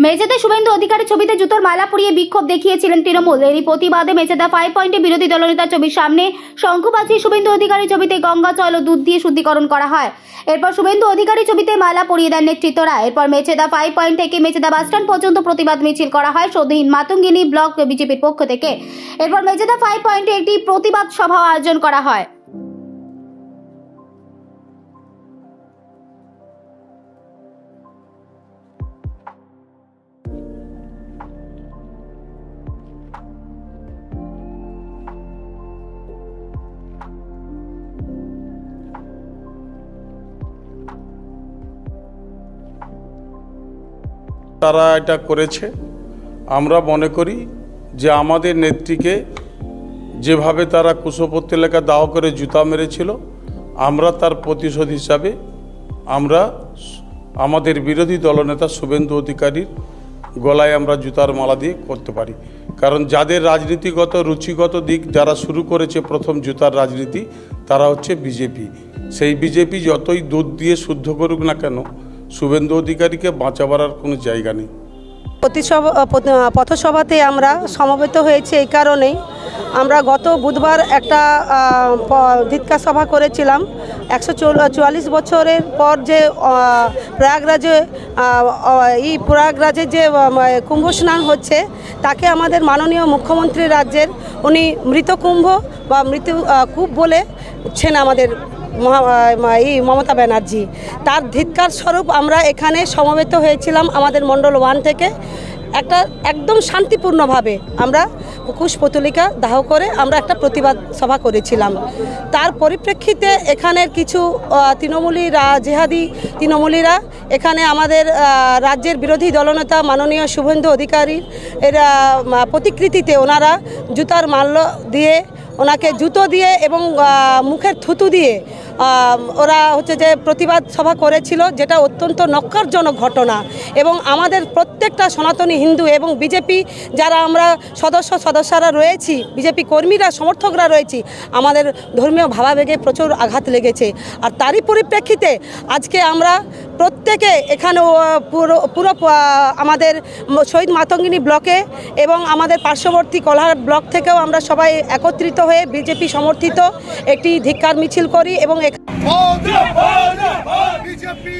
মেচেদা শুভেন্দু অধিকারী ছবিতে জুতোর মালা পরিয়ে বিক্ষোভ দেখিয়েছিলেন তৃণমূল। এরই প্রতিবাদে মেচেদা 5 পয়েন্টে বিরোধী দলনেতার ছবির সামনে শঙ্খ বাজিয়ে শুভেন্দু অধিকারী ছবিতে গঙ্গা জল ও দুধ দিয়ে শুদ্ধিকরণ করা হয়। এরপর শুভেন্দু অধিকারী ছবিতে মালা পরিয়ে দেন নেতৃত্বরা। এরপর মেচেদা 5 পয়েন্ট থেকে মেচেদা বাসস্ট্যান্ড পর্যন্ত প্রতিবাদ মিছিল করা হয় সৌধহীন মাতঙ্গিনী ব্লক বিজেপির পক্ষ থেকে। এরপর মেচেদা 5 পয়েন্টে একটি প্রতিবাদ সভা আয়োজন করা হয়। তারা এটা করেছে। আমরা মনে করি যে আমাদের নেত্রীকে যেভাবে তারা কুশপুত্তলি লেখা দাহ করে জুতা মেরেছিল, আমরা তার প্রতিশোধ হিসাবে আমরা আমাদের বিরোধী দলনেতা শুভেন্দু অধিকারীর গলায় আমরা জুতার মালা দিয়ে করতে পারি। কারণ যাদের রাজনীতিগত রুচিগত দিক যারা শুরু করেছে প্রথম জুতার রাজনীতি, তারা হচ্ছে বিজেপি। সেই বিজেপি যতই দুধ দিয়ে শুদ্ধ করুক না কেন, শুভেন্দু অধিকারীকে বাঁচাবার আর কোনো জায়গা নেই। পথসভাতে আমরা সমবেত হয়েছি এই কারণেই, আমরা গত বুধবার একটা ধিক্কার সভা করেছিলাম। 144 বছরের পর যে প্রয়াগরাজে যে কুম্ভ স্নান হচ্ছে, তাকে আমাদের মাননীয় মুখ্যমন্ত্রী রাজ্যের উনি মৃত কুম্ভ বা মৃত কূপ বলেছেন আমাদের মমতা ব্যানার্জি। তার ধিক্কার স্বরূপ আমরা এখানে সমবেত হয়েছিলাম আমাদের মণ্ডল 1 থেকে। একটা একদম শান্তিপূর্ণভাবে আমরা কুশপুত্তলিকা দাহ করে আমরা একটা প্রতিবাদ সভা করেছিলাম। তার পরিপ্রেক্ষিতে এখানের কিছু জেহাদি তৃণমূলীরা এখানে আমাদের রাজ্যের বিরোধী দলনেতা মাননীয় শুভেন্দু অধিকারীর এরা প্রতিকৃতিতে ওনারা জুতার মাল্য দিয়ে, ওনাকে জুতো দিয়ে এবং মুখের থুতু দিয়ে ওরা যে প্রতিবাদ সভা করেছিল, যেটা অত্যন্ত নক্কারজনক ঘটনা। এবং আমাদের প্রত্যেকটা সনাতনী হিন্দু এবং বিজেপি যারা আমরা সদস্যরা রয়েছি, বিজেপি কর্মীরা সমর্থকরা রয়েছি, আমাদের ধর্মীয় ভাবাবেগে প্রচুর আঘাত লেগেছে। আর তারই পরিপ্রেক্ষিতে আজকে আমরা প্রত্যেকে এখানে পুরো আমাদের শহীদ মাতঙ্গিনী ব্লকে এবং আমাদের পার্শ্ববর্তী কোলাহাট ব্লক থেকেও আমরা সবাই একত্রিত হয়ে বিজেপি সমর্থিত একটি ধিক্কার মিছিল করি। এবং বিজেপি